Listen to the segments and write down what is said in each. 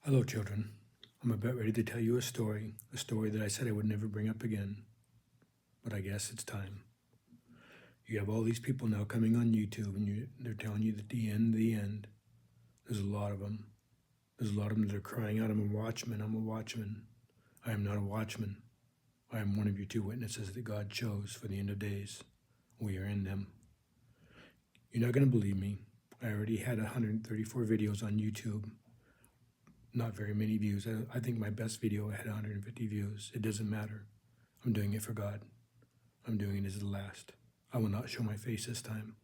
Hello, children. I'm about ready to tell you a story that I said I would never bring up again, but I guess it's time. You have all these people now coming on YouTube, and they're telling you that the end. There's a lot of them. There's a lot of them that are crying out, I'm a watchman, I'm a watchman. I am not a watchman. I am one of your two witnesses that God chose for the end of days. We are in them. You're not going to believe me. I already had 134 videos on YouTube. Not very many views. I think my best video had 150 views. It doesn't matter. I'm doing it for God. I'm doing it as the last. I will not show my face this time.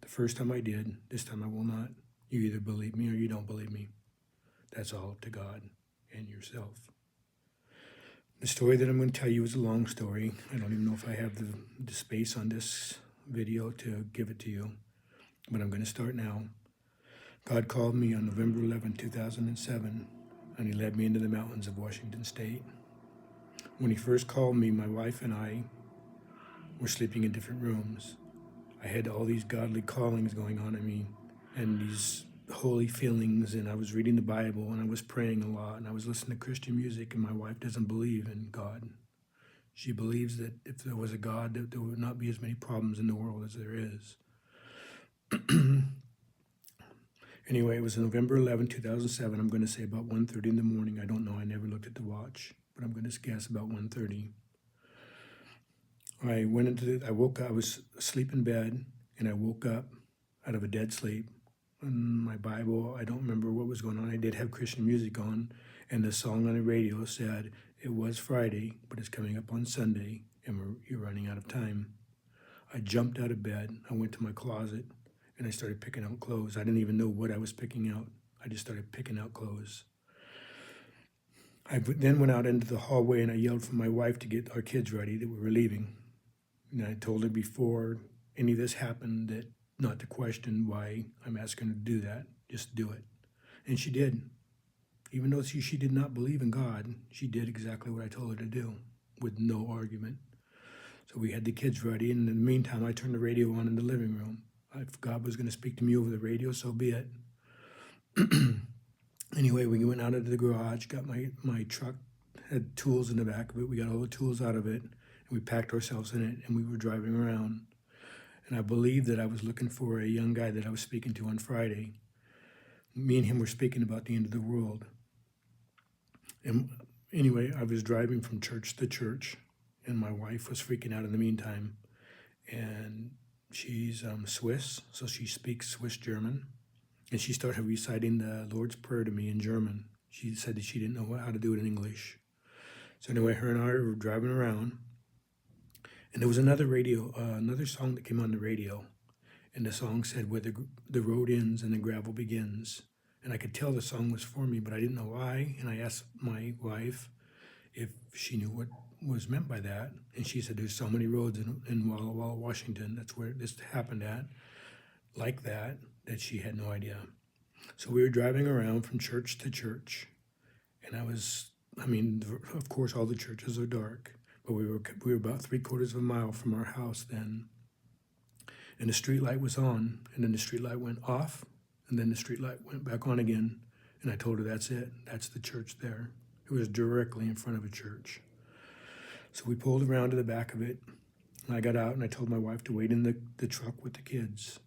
The first time I did, this time I will not. You either believe me or you don't believe me. That's all up to God and yourself. The story that I'm going to tell you is a long story. I don't even know if I have the space on this video to give it to you, but I'm going to start now. God called me on November 11, 2007, and he led me into the mountains of Washington State. When he first called me, my wife and I were sleeping in different rooms. I had all these godly callings going on in me and these holy feelings, and I was reading the Bible and I was praying a lot and I was listening to Christian music, and my wife doesn't believe in God. She believes that if there was a God, that there would not be as many problems in the world as there is. Anyway, it was November 11, 2007. I'm going to say about 1:30 in the morning. I don't know. I never looked at the watch, but I'm going to guess about 1:30. I woke up, I was asleep in bed, and I woke up out of a dead sleep. And my Bible, I don't remember what was going on. I did have Christian music on, and the song on the radio said, it was Friday, but it's coming up on Sunday, and you're running out of time. I jumped out of bed, I went to my closet, and I started picking out clothes. I didn't even know what I was picking out. I just started picking out clothes. I then went out into the hallway and I yelled for my wife to get our kids ready that we were leaving. And I told her before any of this happened that not to question why I'm asking her to do that, just do it. And she did. Even though she did not believe in God, she did exactly what I told her to do with no argument. So we had the kids ready, and in the meantime, I turned the radio on in the living room. If God was going to speak to me over the radio, so be it. Anyway, we went out into the garage, got my truck, had tools in the back of it. We got all the tools out of it, and we packed ourselves in it, and we were driving around. And I believe that I was looking for a young guy that I was speaking to on Friday. Me and him were speaking about the end of the world. And anyway, I was driving from church to church, and my wife was freaking out in the meantime. And she's Swiss, so she speaks Swiss German. And she started reciting the Lord's Prayer to me in German. She said that she didn't know how to do it in English. So anyway, her and I were driving around, and there was another song that came on the radio, and the song said, where the road ends and the gravel begins. And I could tell the song was for me, but I didn't know why. And I asked my wife if she knew what was meant by that. And she said, there's so many roads in Walla Walla, Washington, that's where this happened at, like that she had no idea. So we were driving around from church to church. And of course, all the churches are dark, but we were about 3/4 of a mile from our house then. And the street light was on, and then the street light went off, and then the street light went back on again. And I told her, that's it. That's the church there. It was directly in front of a church. So we pulled around to the back of it, and I got out, and I told my wife to wait in the truck with the kids.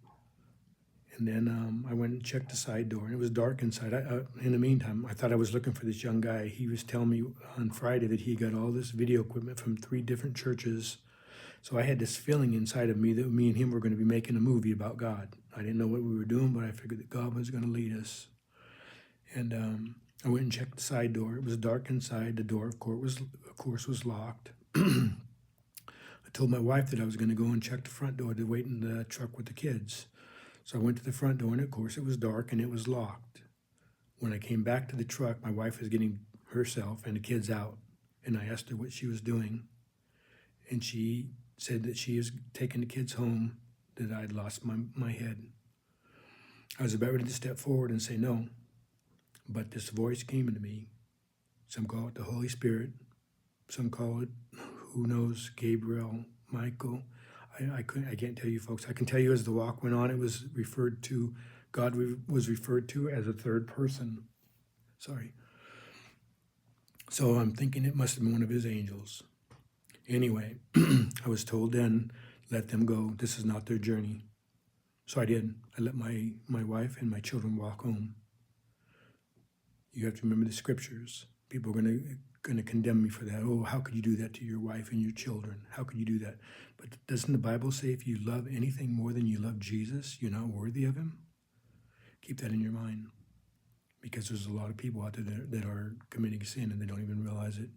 And then I went and checked the side door, and it was dark inside. In the meantime, I thought I was looking for this young guy. He was telling me on Friday that he got all this video equipment from 3 different churches. So I had this feeling inside of me that me and him were going to be making a movie about God. I didn't know what we were doing, but I figured that God was going to lead us. And I went and checked the side door. It was dark inside. The door, of course, was locked. I told my wife that I was going to go and check the front door to wait in the truck with the kids. So I went to the front door, and of course it was dark and it was locked. When I came back to the truck, my wife was getting herself and the kids out, and I asked her what she was doing. And she said that she was taking the kids home, that I'd lost my head. I was about ready to step forward and say no, but this voice came into me. Some call it the Holy Spirit. Some call it, who knows, Gabriel, Michael. I can't tell you, folks. I can tell you as the walk went on, it was referred to, God was referred to as a third person. Sorry. So I'm thinking it must have been one of his angels. Anyway, I was told then, let them go. This is not their journey. So I did. I let my wife and my children walk home. You have to remember the scriptures. People are going to condemn me for that. Oh, how could you do that to your wife and your children? How could you do that? But doesn't the Bible say if you love anything more than you love Jesus, you're not worthy of him? Keep that in your mind, because there's a lot of people out there that are committing sin and they don't even realize it.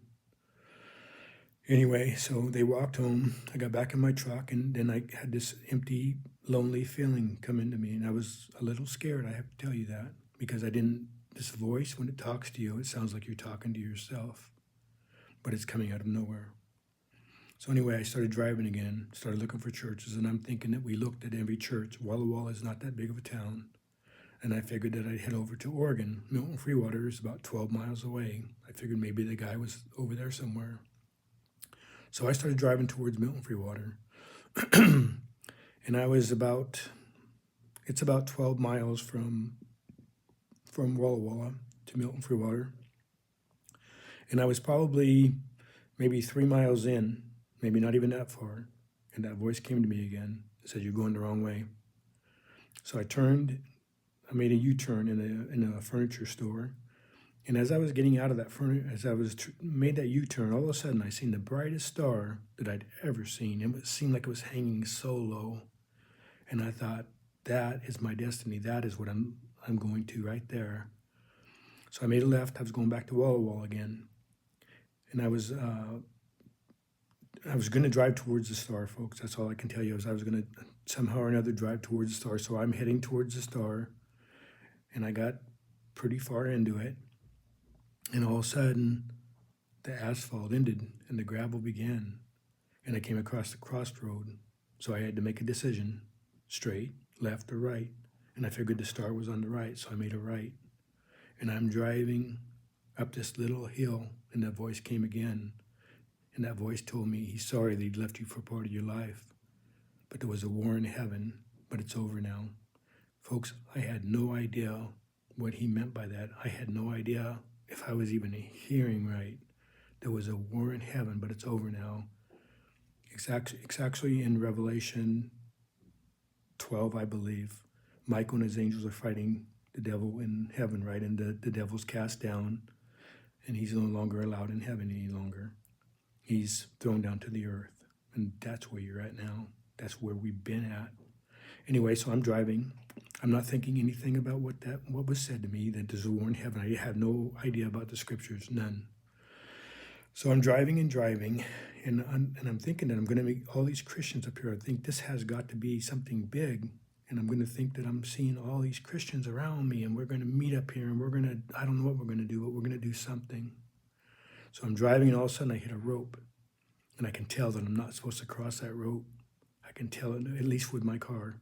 Anyway, so they walked home. I got back in my truck, and then I had this empty, lonely feeling come into me, and I was a little scared, I have to tell you that, because this voice, when it talks to you, it sounds like you're talking to yourself, but it's coming out of nowhere. So anyway, I started driving again, started looking for churches, and I'm thinking that we looked at every church. Walla Walla is not that big of a town, and I figured that I'd head over to Oregon. Milton Freewater is about 12 miles away. I figured maybe the guy was over there somewhere. So I started driving towards Milton Freewater, and it's about 12 miles from Walla Walla to Milton Freewater. And I was probably maybe 3 miles in, maybe not even that far, and that voice came to me again. It said, "You're going the wrong way." So I made a U-turn in a furniture store. And as I was getting out of that made that U-turn, all of a sudden I seen the brightest star that I'd ever seen. It seemed like it was hanging so low. And I thought, that is my destiny. That is what I'm going to right there. So I made a left. I was going back to Walla Walla again. And I was going to drive towards the star, folks. That's all I can tell you. I was going to somehow or another drive towards the star. So I'm heading towards the star. And I got pretty far into it. And all of a sudden, the asphalt ended and the gravel began. And I came across the crossroad. So I had to make a decision, straight, left, or right. And I figured the star was on the right, so I made a right. And I'm driving up this little hill, and that voice came again. And that voice told me he's sorry that he'd left you for part of your life. But there was a war in heaven, but it's over now. Folks, I had no idea what he meant by that. I had no idea if I was even hearing right. There was a war in heaven, but it's over now. It's actually in Revelation 12, I believe. Michael and his angels are fighting the devil in heaven, right? And the devil's cast down, and he's no longer allowed in heaven any longer. He's thrown down to the earth, and that's where you're at now. That's where we've been at. Anyway, so I'm driving. I'm not thinking anything about what was said to me, that there's a war in heaven. I have no idea about the scriptures, none. So I'm driving, and I'm thinking that I'm going to meet all these Christians up here. I think this has got to be something big, and I'm going to think that I'm seeing all these Christians around me, and we're going to meet up here, and I don't know what we're going to do, but we're going to do something. So I'm driving, and all of a sudden I hit a rope, and I can tell that I'm not supposed to cross that rope. I can tell it, at least with my car.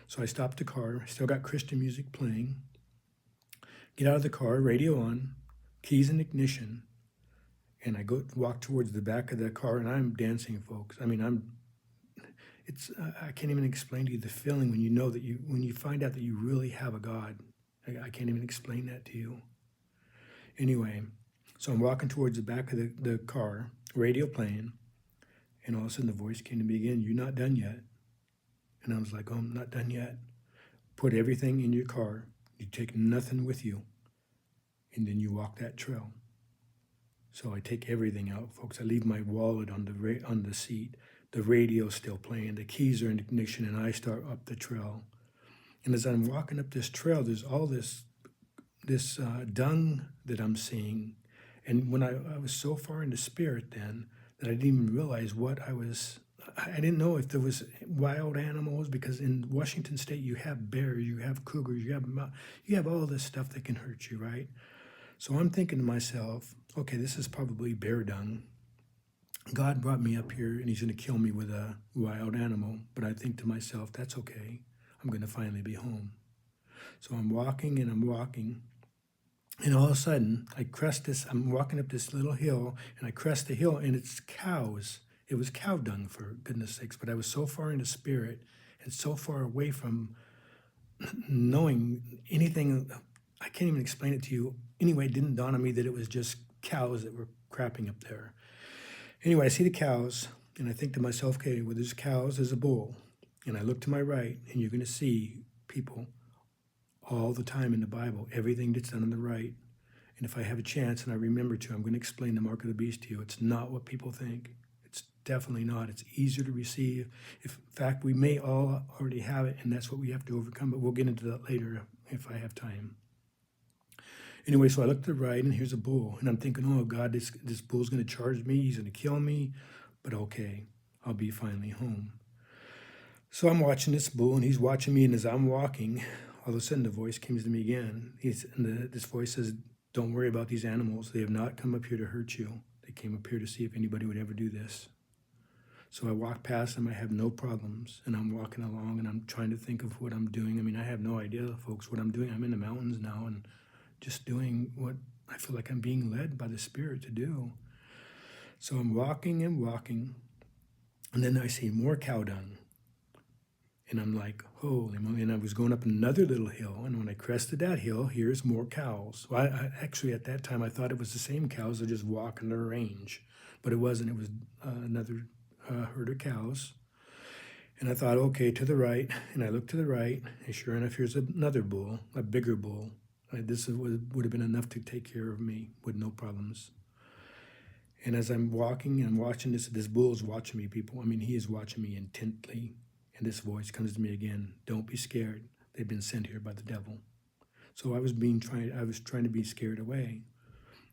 So I stopped the car, still got Christian music playing, get out of the car, radio on, keys in ignition, and I walk towards the back of the car, and I'm dancing, folks. I mean, I can't even explain to you the feeling when you know that when you find out that you really have a God. I can't even explain that to you. Anyway, so I'm walking towards the back of the car, radio playing, and all of a sudden the voice came to me again, "You're not done yet." And I was like, "Oh, I'm not done yet." Put everything in your car. You take nothing with you. And then you walk that trail. So I take everything out, folks. I leave my wallet on the seat. The radio's still playing. The keys are in ignition, and I start up the trail. And as I'm walking up this trail, there's all this dung that I'm seeing. And when I was so far into spirit then that I didn't even realize I didn't know if there was wild animals, because in Washington State you have bears, you have cougars, you have all this stuff that can hurt you, right? So I'm thinking to myself, okay, this is probably bear dung. God brought me up here and he's going to kill me with a wild animal. But I think to myself, that's okay. I'm going to finally be home. So I'm walking. And all of a sudden, I'm walking up this little hill, and I crest the hill, and it's cows. It was cow dung, for goodness sakes. But I was so far into spirit and so far away from knowing anything I can't even explain it to you. Anyway, it didn't dawn on me that it was just cows that were crapping up there. Anyway, I see the cows, and I think to myself, okay, well, there's cows, there's a bull. And I look to my right, and you're going to see people all the time in the Bible, everything that's done on the right. And if I have a chance and I remember to, I'm going to explain the mark of the beast to you. It's not what people think. It's definitely not. It's easier to receive. If, in fact, we may all already have it, and that's what we have to overcome, but we'll get into that later if I have time. Anyway, so I look to the right, and here's a bull. And I'm thinking, oh, God, this bull's going to charge me. He's going to kill me. But okay, I'll be finally home. So I'm watching this bull, and he's watching me. And as I'm walking, all of a sudden the voice comes to me again. This voice says, don't worry about these animals. They have not come up here to hurt you. They came up here to see if anybody would ever do this. So I walk past them. I have no problems. And I'm walking along, and I'm trying to think of what I'm doing. I mean, I have no idea, folks, what I'm doing. I'm in the mountains now, and just doing what I feel like I'm being led by the Spirit to do. So I'm walking and walking, and then I see more cow dung. And I'm like, holy moly. And I was going up another little hill, and when I crested that hill, here's more cows. Well, I actually, at that time, I thought it was the same cows that just walk in their range. But it wasn't. It was another herd of cows. And I thought, okay, to the right. And I looked to the right, and sure enough, here's another bull, a bigger bull. This would have been enough to take care of me with no problems. And as I'm walking and I'm watching this bull is watching me, people. I mean, he is watching me intently. And this voice comes to me again. Don't be scared. They've been sent here by the devil. So I was trying to be scared away.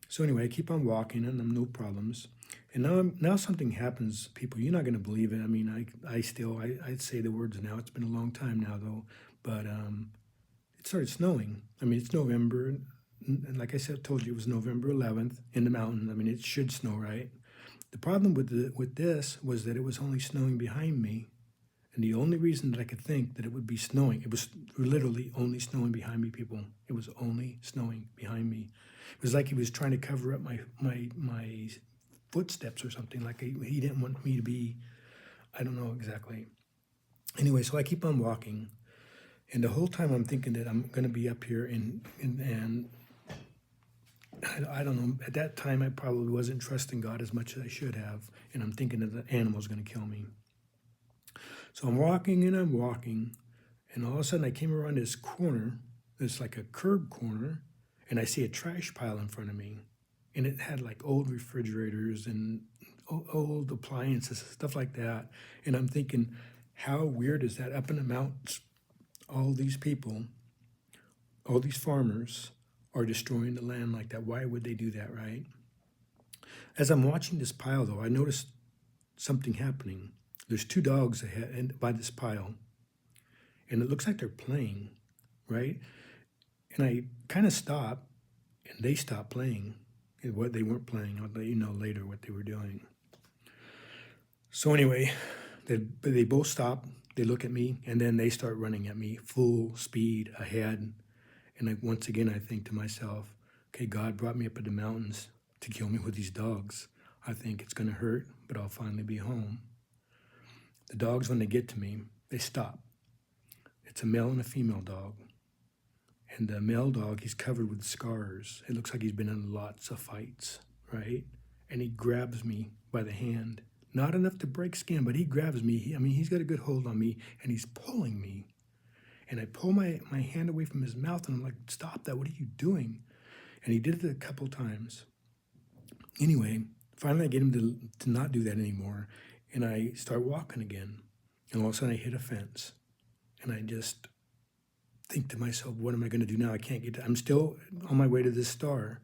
So anyway, I keep on walking, and I'm no problems. And now something happens, people. You're not going to believe it. I mean, I'd say the words now. It's been a long time now, though. But it started snowing. I mean, it's November, and like I said, told you it was November 11th in the mountains. I mean, it should snow, right? The problem with this was that it was only snowing behind me, and the only reason that I could think that it would be snowing, it was literally only snowing behind me, people. It was only snowing behind me. It was like he was trying to cover up my footsteps or something. Like he didn't want me to be, I don't know exactly. Anyway, so I keep on walking. And the whole time I'm thinking that I'm going to be up here, and I don't know. At that time, I probably wasn't trusting God as much as I should have, and I'm thinking that the animal's going to kill me. So I'm walking, and all of a sudden I came around this corner. It's like a curb corner, and I see a trash pile in front of me, and it had like old refrigerators and old appliances, stuff like that. And I'm thinking, how weird is that? Up in the mountains, all these people, all these farmers are destroying the land like that. Why would they do that, right? As I'm watching this pile, though, I noticed something happening. There's two dogs ahead by this pile, and it looks like they're playing, right? And I kind of stop, and they stop playing. What they weren't playing, I'll let you know later what they were doing. So anyway, they both stop. They look at me, and then they start running at me full speed ahead. And once again, I think to myself, okay, God brought me up in the mountains to kill me with these dogs. I think it's going to hurt, but I'll finally be home. The dogs, when they get to me, they stop. It's a male and a female dog. And the male dog, he's covered with scars. It looks like he's been in lots of fights, right? And he grabs me by the hand. Not enough to break skin, but he grabs me. He's got a good hold on me, and he's pulling me. And I pull my hand away from his mouth, and I'm like, stop that, what are you doing? And he did it a couple times. Anyway, finally I get him to not do that anymore, and I start walking again. And all of a sudden I hit a fence, and I just think to myself, what am I going to do now? I'm still on my way to this star.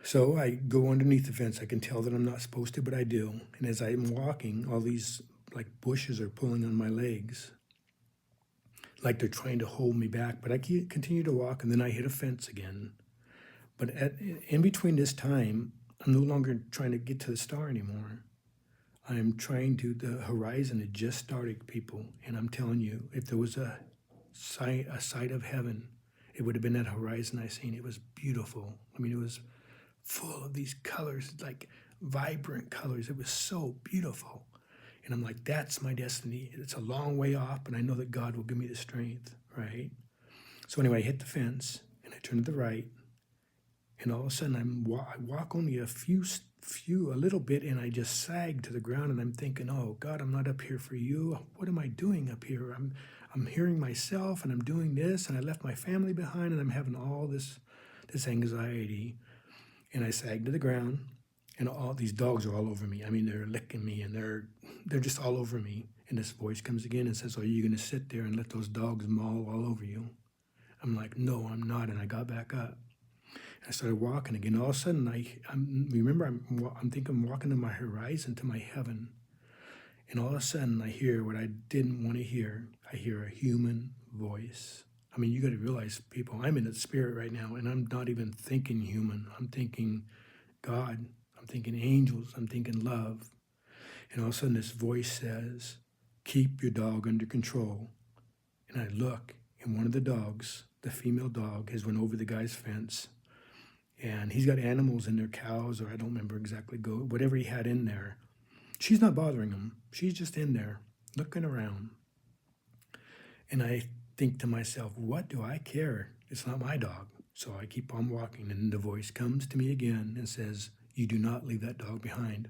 So I go underneath the fence. I can tell that I'm not supposed to, but I do. And as I'm walking, all these like bushes are pulling on my legs, like they're trying to hold me back. But I continue to walk, and then I hit a fence again. But in between this time, I'm no longer trying to get to the star anymore. I'm trying to, the horizon had just started, people. And I'm telling you, if there was a sight of heaven, it would have been that horizon I seen. It was beautiful. I mean, it was full of these colors, like vibrant colors. It was so beautiful. And I'm like, that's my destiny. It's a long way off, but I know that God will give me the strength, right? So anyway, I hit the fence, and I turn to the right, and all of a sudden I walk only a little bit, and I just sag to the ground, and I'm thinking, oh God, I'm not up here for you. What am I doing up here? I'm hearing myself, and I'm doing this, and I left my family behind, and I'm having all this anxiety, and I sag to the ground, and all these dogs are all over me. I mean, they're licking me, and they're just all over me. And this voice comes again and says, "Are you going to sit there and let those dogs maul all over you?" I'm like, "No, I'm not." And I got back up. I started walking again. All of a sudden, I'm thinking I'm walking to my horizon, to my heaven. And all of a sudden, I hear what I didn't want to hear. I hear a human voice. I mean, you got to realize, people, I'm in the spirit right now, and I'm not even thinking human. I'm thinking God. I'm thinking angels. I'm thinking love. And all of a sudden, this voice says, "Keep your dog under control." And I look, and one of the dogs, the female dog, has went over the guy's fence. And he's got animals in there, cows, or I don't remember exactly, goat, whatever he had in there. She's not bothering him. She's just in there, looking around. And I think to myself, what do I care? It's not my dog. So I keep on walking, and the voice comes to me again and says, "You do not leave that dog behind."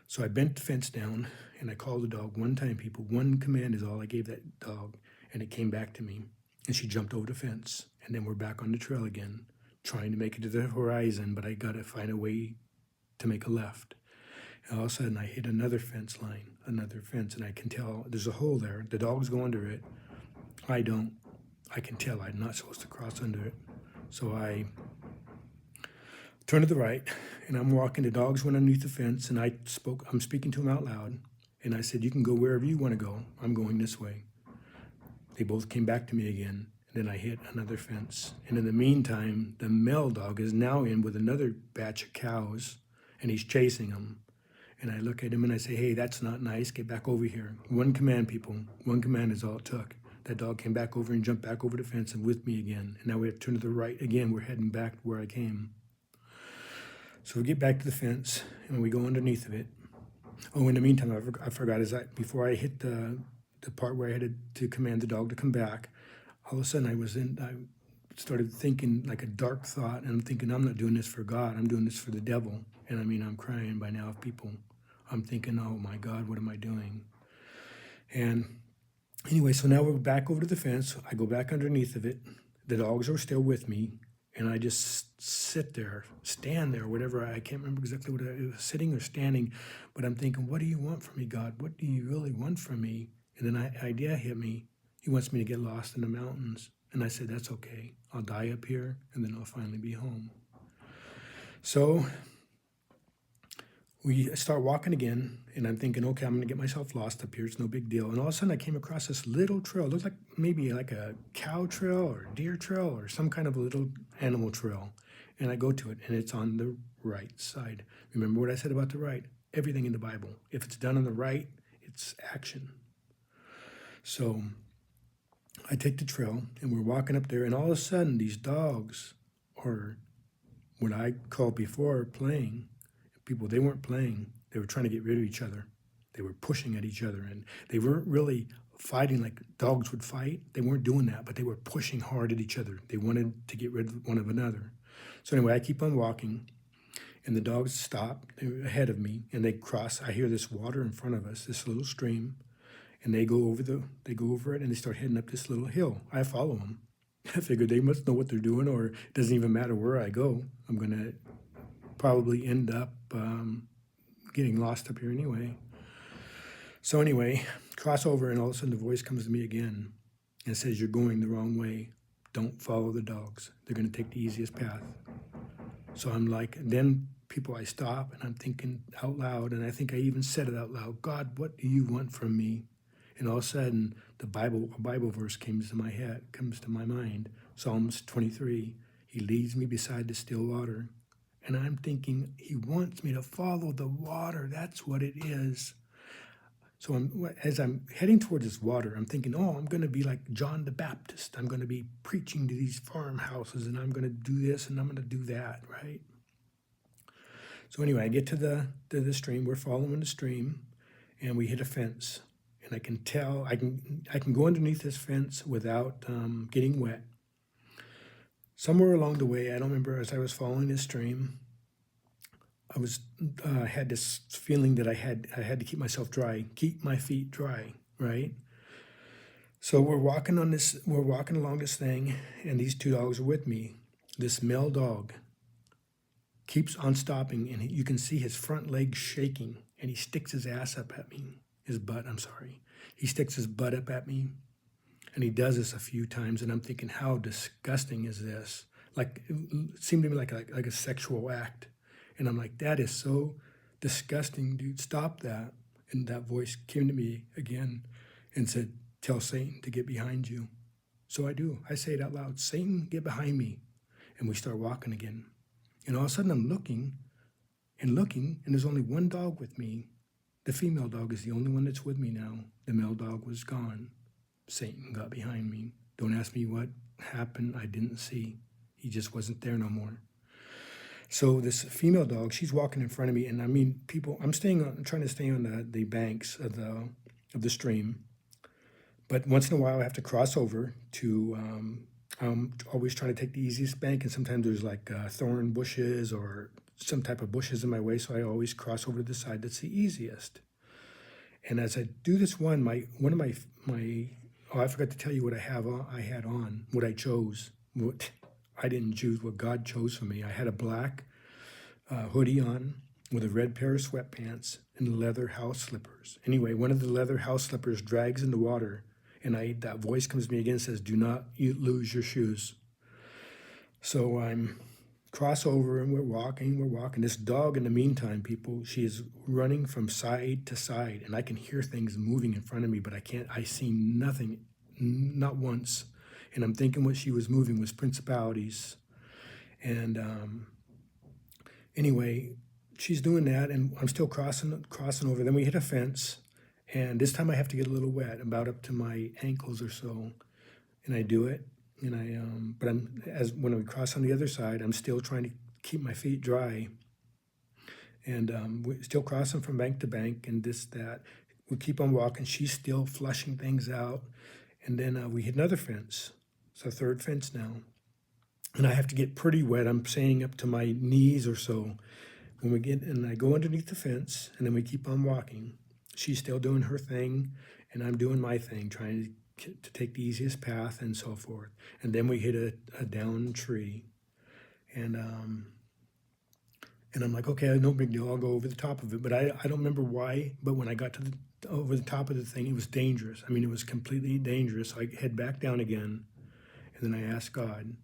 So I bent the fence down, and I called the dog one time, people. One command is all I gave that dog, and it came back to me. And she jumped over the fence, and then we're back on the trail again, trying to make it to the horizon, but I got to find a way to make a left. And all of a sudden, I hit another fence line, another fence, and I can tell there's a hole there. The dogs go under it. I don't. I can tell I'm not supposed to cross under it. So I turn to the right, and I'm walking. The dogs went underneath the fence, and I'm speaking to them out loud, and I said, "You can go wherever you want to go. I'm going this way." They both came back to me again. Then I hit another fence. And in the meantime, the male dog is now in with another batch of cows, and he's chasing them. And I look at him and I say, "Hey, that's not nice. Get back over here." One command, people. One command is all it took. That dog came back over and jumped back over the fence and with me again. And now we have to turn to the right again. We're heading back where I came. So we get back to the fence, and we go underneath of it. Oh, in the meantime, I forgot, before I hit the part where I had to command the dog to come back, all of a sudden I started thinking like a dark thought, and I'm thinking, I'm not doing this for God, I'm doing this for the devil. And I mean, I'm crying by now, people. I'm thinking, oh my God, what am I doing? And anyway, so now we're back over to the fence. I go back underneath of it. The dogs are still with me, and I just stand there, whatever. I can't remember exactly what I was, sitting or standing, but I'm thinking, what do you want from me, God? What do you really want from me? And then an idea hit me. He wants me to get lost in the mountains. And I said, that's okay. I'll die up here, and then I'll finally be home. So we start walking again, and I'm thinking, okay, I'm going to get myself lost up here. It's no big deal. And all of a sudden, I came across this little trail. It looked like maybe like a cow trail or deer trail or some kind of a little animal trail. And I go to it, and it's on the right side. Remember what I said about the right? Everything in the Bible. If it's done on the right, it's action. So I take the trail, and we're walking up there, and all of a sudden, these dogs are what I called before playing. People, they weren't playing. They were trying to get rid of each other. They were pushing at each other, and they weren't really fighting like dogs would fight. They weren't doing that, but they were pushing hard at each other. They wanted to get rid of one of another. So anyway, I keep on walking, and the dogs stop. They're ahead of me, and they cross. I hear this water in front of us, this little stream, and they go over it, and they start heading up this little hill. I follow them. I figured they must know what they're doing, or it doesn't even matter where I go. I'm going to probably end up getting lost up here anyway. So anyway, cross over, and all of a sudden the voice comes to me again and says, "You're going the wrong way. Don't follow the dogs. They're going to take the easiest path." So I'm like, and then people, I stop, and I'm thinking out loud, and I think I even said it out loud, "God, what do you want from me?" And all of a sudden, a Bible verse comes to my mind, Psalms 23. He leads me beside the still water. And I'm thinking, he wants me to follow the water. That's what it is. So as I'm heading towards this water, I'm thinking, oh, I'm going to be like John the Baptist. I'm going to be preaching to these farmhouses, and I'm going to do this, and I'm going to do that, right? So anyway, I get to the stream. We're following the stream, and we hit a fence. And I can tell, I can go underneath this fence without getting wet. Somewhere along the way, I don't remember, as I was following this stream, had this feeling that I had to keep myself dry, keep my feet dry, right? So we're walking along this thing, and these two dogs are with me. This male dog keeps on stopping, and you can see his front legs shaking, and he sticks his ass up at me. His butt, I'm sorry. He sticks his butt up at me, and he does this a few times, and I'm thinking, how disgusting is this? Like, it seemed to me like a sexual act. And I'm like, that is so disgusting, dude. Stop that. And that voice came to me again and said, tell Satan to get behind you. So I do. I say it out loud, Satan, get behind me. And we start walking again. And all of a sudden I'm looking, and there's only one dog with me. The female dog is the only one that's with me now. The male dog was gone. Satan got behind me. Don't ask me what happened. I didn't see. He just wasn't there no more. So this female dog, she's walking in front of me, and I mean, people. I'm trying to stay on the banks of the stream, but once in a while I have to cross over to. I'm always trying to take the easiest bank, and sometimes there's like thorn bushes or some type of bushes in my way, so I always cross over to the side that's the easiest. And as I do this one of my oh, I forgot to tell you what I had on, what I chose. What I didn't choose, what God chose for me. I had a black hoodie on with a red pair of sweatpants and leather house slippers. Anyway, one of the leather house slippers drags in the water, and that voice comes to me again and says, do not lose your shoes. So I'm cross over, and we're walking. This dog, in the meantime, people, she is running from side to side, and I can hear things moving in front of me, but I see nothing, not once. And I'm thinking what she was moving was principalities. And anyway, she's doing that, and I'm still crossing over. Then we hit a fence, and this time I have to get a little wet, about up to my ankles or so. And I do it, and when we cross on the other side, I'm still trying to keep my feet dry. And we're still crossing from bank to bank, and that. We keep on walking. She's still flushing things out, and then we hit another fence. It's the third fence now. And I have to get pretty wet. I'm saying up to my knees or so. And I go underneath the fence, and then we keep on walking. She's still doing her thing, and I'm doing my thing, trying to take the easiest path and so forth. And then we hit a down tree. And I'm like, okay, no big deal. I'll go over the top of it. But I don't remember why. But when I got over the top of the thing, it was dangerous. I mean, it was completely dangerous. So I head back down again. And then I asked God,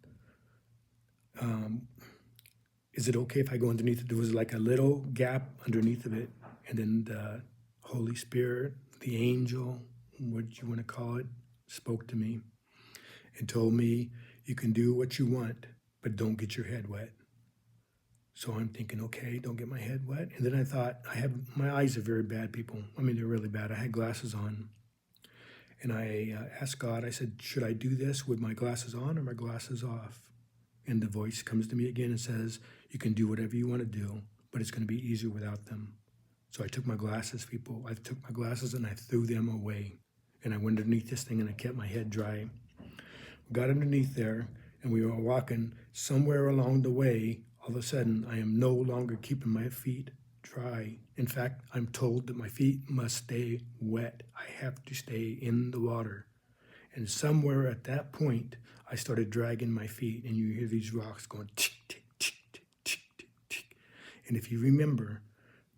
is it okay if I go underneath it? There was like a little gap underneath of it. And then the Holy Spirit, the angel, what you want to call it, spoke to me and told me, you can do what you want, but don't get your head wet. So I'm thinking, okay, don't get my head wet. And then I thought, my eyes are very bad, people. I mean, they're really bad. I had glasses on. And I asked God, I said, should I do this with my glasses on or my glasses off? And the voice comes to me again and says, you can do whatever you want to do, but it's going to be easier without them. So I took my glasses, people. I took my glasses and I threw them away. And I went underneath this thing and I kept my head dry. We got underneath there and we were walking. Somewhere along the way, all of a sudden, I am no longer keeping my feet dry. In fact, I'm told that my feet must stay wet. I have to stay in the water. And somewhere at that point, I started dragging my feet, and you hear these rocks going tick, tick, tick, tick, tick, tick, tick. And if you remember,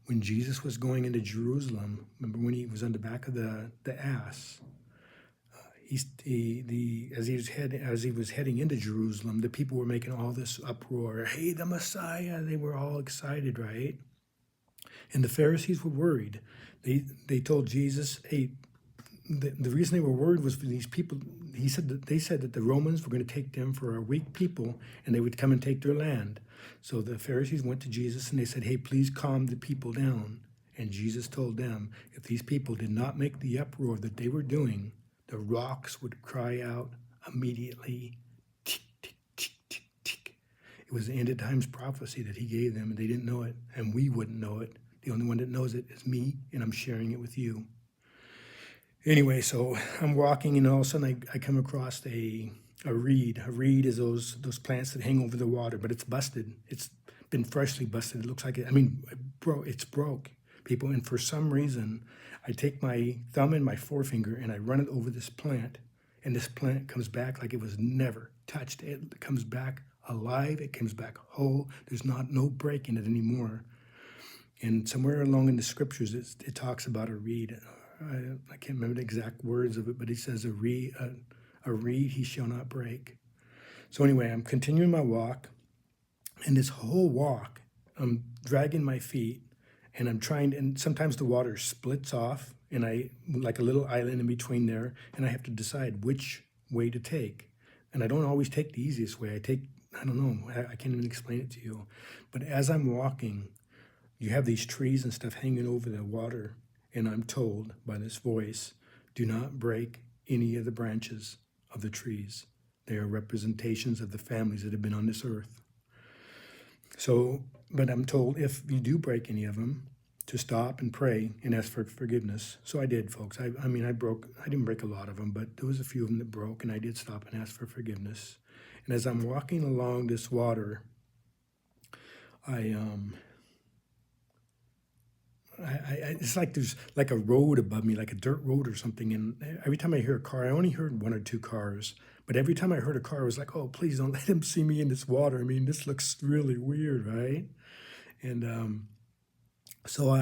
when Jesus was going into Jerusalem, remember when he was on the back of the ass, as he was heading into Jerusalem, the people were making all this uproar. Hey, the Messiah! They were all excited, right? And the Pharisees were worried. They told Jesus, hey, the reason they were worried was for these people. They said that the Romans were going to take them for a weak people, and they would come and take their land. So the Pharisees went to Jesus and they said, hey, please calm the people down. And Jesus told them, if these people did not make the uproar that they were doing, the rocks would cry out immediately. Tick, tick, tick, tick, tick. It was the end of times prophecy that he gave them, and they didn't know it, and we wouldn't know it. The only one that knows it is me, and I'm sharing it with you. Anyway, so I'm walking, and all of a sudden I come across a A reed. A reed is those plants that hang over the water, but it's busted. It's been freshly busted. It looks like it. I mean, it's broke, people. And for some reason, I take my thumb and my forefinger and I run it over this plant, and this plant comes back like it was never touched. It comes back alive. It comes back whole. There's no break in it anymore. And somewhere along in the scriptures, it talks about a reed. I can't remember the exact words of it, but he says a reed he shall not break. So anyway, I'm continuing my walk, and this whole walk, I'm dragging my feet, and and sometimes the water splits off, and like a little island in between there, and I have to decide which way to take. And I don't always take the easiest way. I don't know, I can't even explain it to you. But as I'm walking, you have these trees and stuff hanging over the water, and I'm told by this voice, do not break any of the branches of the trees. They are representations of the families that have been on this earth. So, but I'm told if you do break any of them, to stop and pray and ask for forgiveness. So I did, folks. I didn't break a lot of them, but there was a few of them that broke, and I did stop and ask for forgiveness. And as I'm walking along this water, it's like there's like a road above me, like a dirt road or something. And every time I hear a car, I only heard one or two cars, but every time I heard a car, I was like, oh, please don't let him see me in this water. I mean, this looks really weird, right? And so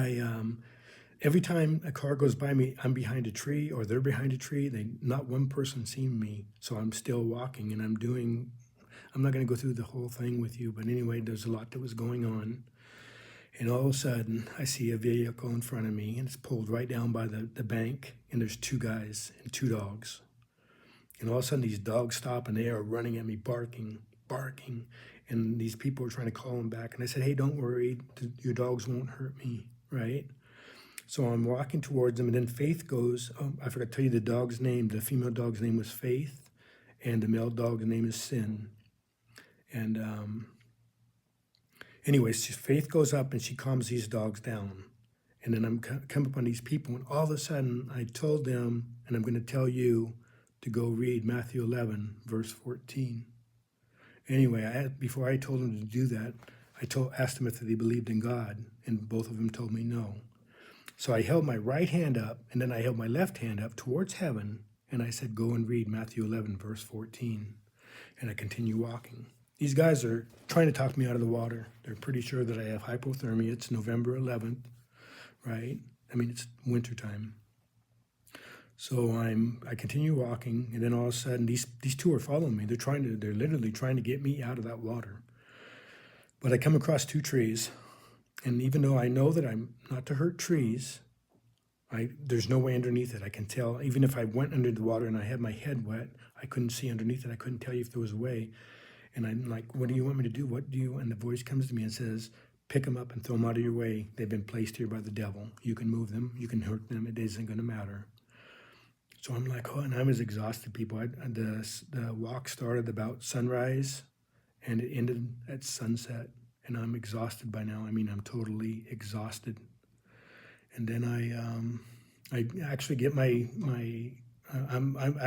every time a car goes by me, I'm behind a tree or they're behind a tree. Not one person seen me, so I'm still walking, and I'm not going to go through the whole thing with you, but anyway, there's a lot that was going on. And all of a sudden, I see a vehicle in front of me, and it's pulled right down by the bank, and there's two guys and two dogs. And all of a sudden, these dogs stop, and they are running at me, barking. And these people are trying to call them back. And I said, hey, don't worry, your dogs won't hurt me, right? So I'm walking towards them, and then Faith goes, I forgot to tell you the dog's name. The female dog's name was Faith, and the male dog's name is Sin. And anyways, Faith goes up, and she calms these dogs down. And then I'm come up on these people, and all of a sudden, I told them, and I'm going to tell you, to go read Matthew 11, verse 14. Anyway, before I told them to do that, asked them if they believed in God, and both of them told me no. So I held my right hand up, and then I held my left hand up towards heaven, and I said, go and read Matthew 11, verse 14. And I continue walking. These guys are trying to talk me out of the water. They're pretty sure that I have hypothermia. It's November 11th, right? I mean, it's wintertime. So I continue walking, and then all of a sudden, these two are following me. They're literally trying to get me out of that water. But I come across two trees, and even though I know that I'm not to hurt trees, there's no way underneath it. I can tell, even if I went under the water and I had my head wet, I couldn't see underneath it. I couldn't tell you if there was a way. And I'm like, what do you want me to do? And the voice comes to me and says, pick them up and throw them out of your way. They've been placed here by the devil. You can move them. You can hurt them. It isn't going to matter. So I'm like, oh, and I was exhausted, people. The walk started about sunrise, and it ended at sunset. And I'm exhausted by now. I mean, I'm totally exhausted. And then I actually get I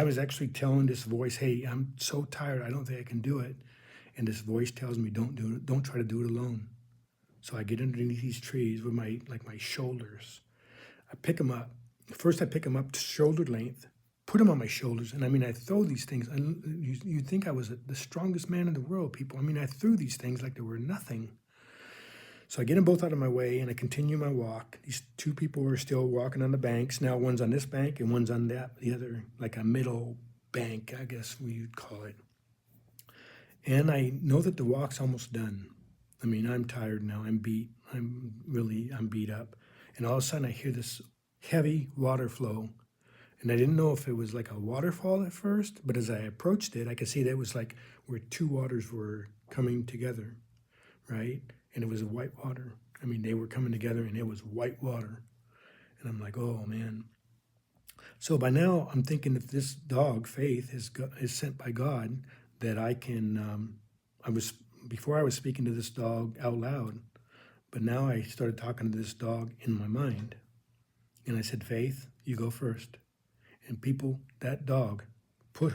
was actually telling this voice, hey, I'm so tired, I don't think I can do it. And this voice tells me, don't do it, don't try to do it alone. So I get underneath these trees with my shoulders. I pick them up. First I pick them up to shoulder length, put them on my shoulders, and I mean, I throw these things. You'd think I was the strongest man in the world, people. I mean, I threw these things like they were nothing. So I get them both out of my way, and I continue my walk. These two people are still walking on the banks. Now one's on this bank, and one's on the other, like a middle bank, I guess we'd call it. And I know that the walk's almost done. I mean, I'm tired now. I'm beat. I'm beat up. And all of a sudden, I hear this heavy water flow. And I didn't know if it was like a waterfall at first, but as I approached it, I could see that it was like where two waters were coming together, right? And it was white water. I mean, they were coming together, and it was white water. And I'm like, oh, man. So by now, I'm thinking if this dog, Faith, is sent by God, that I can, before I was speaking to this dog out loud, but now I started talking to this dog in my mind. And I said, Faith, you go first. And people, that dog pulled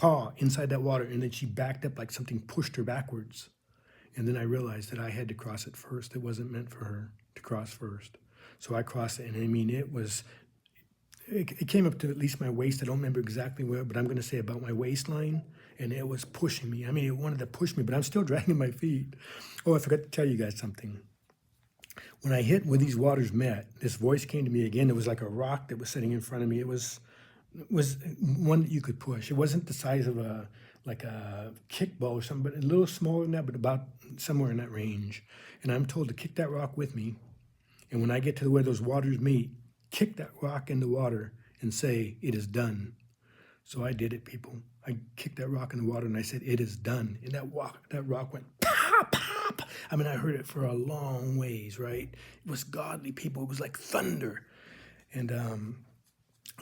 paw inside that water, and then she backed up like something pushed her backwards. And then I realized that I had to cross it first. It wasn't meant for her to cross first. So I crossed it, and I mean, it came up to at least my waist. I don't remember exactly where, but I'm going to say about my waistline, and it was pushing me. I mean, it wanted to push me, but I'm still dragging my feet. Oh, I forgot to tell you guys something. When I hit where these waters met, this voice came to me again. It was like a rock that was sitting in front of me. It was one that you could push. It wasn't the size of like a kickball or something, but a little smaller than that, but about somewhere in that range. And I'm told to kick that rock with me. And when I get to where those waters meet, kick that rock in the water and say, "It is done." So I did it, people. I kicked that rock in the water and I said, "It is done." And that rock went pop, pop. I mean, I heard it for a long ways, right? It was godly, people. It was like thunder. And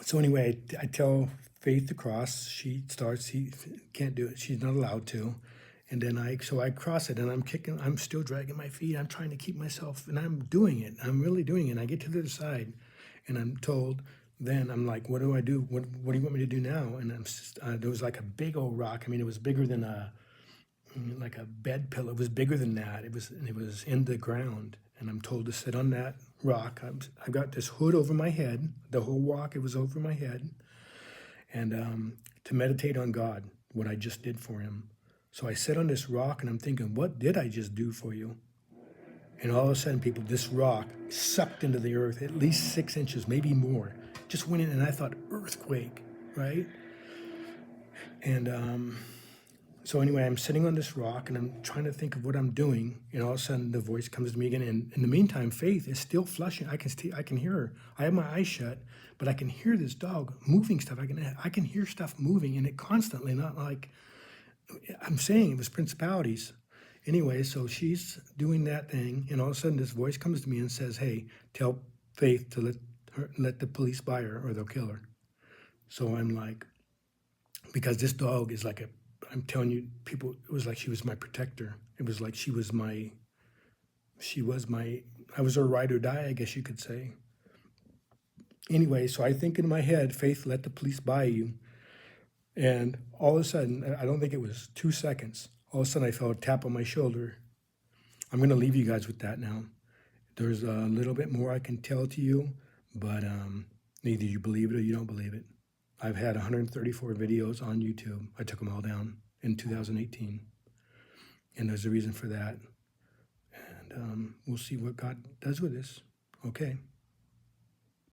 so anyway, I tell Faith to cross. She starts. She can't do it. She's not allowed to. And then I cross it, and I'm kicking. I'm still dragging my feet. I'm trying to keep myself, and I'm doing it. I'm really doing it. And I get to the other side, and I'm told. Then I'm like, "What do I do? What do you want me to do now?" And there was like a big old rock. I mean, it was bigger than like a bed pillow. It was bigger than that. It was in the ground, and I'm told to sit on that rock. I've got this hood over my head. The whole walk, it was over my head, and to meditate on God, what I just did for Him. So I sit on this rock, and I'm thinking, what did I just do for you? And all of a sudden, people, this rock sucked into the earth at least 6 inches, maybe more. Just went in, and I thought, earthquake, right? And so anyway, I'm sitting on this rock, and I'm trying to think of what I'm doing. And all of a sudden, the voice comes to me again. And in the meantime, Faith is still flushing. I can hear her. I have my eyes shut, but I can hear this dog moving stuff. I can hear stuff moving, and it constantly, not like I'm saying it was principalities. Anyway, so she's doing that thing, and all of a sudden, this voice comes to me and says, "Hey, tell Faith to let the police buy her, or they'll kill her." So I'm like, because this dog is like I'm telling you, people, it was like she was my protector. It was like I was her ride or die, I guess you could say. Anyway, so I think in my head, Faith, let the police buy you. And all of a sudden, I don't think it was 2 seconds, all of a sudden I felt a tap on my shoulder. I'm going to leave you guys with that now. There's a little bit more I can tell to you, but either you believe it or you don't believe it. I've had 134 videos on YouTube. I took them all down in 2018. And there's a reason for that. And we'll see what God does with this. Okay.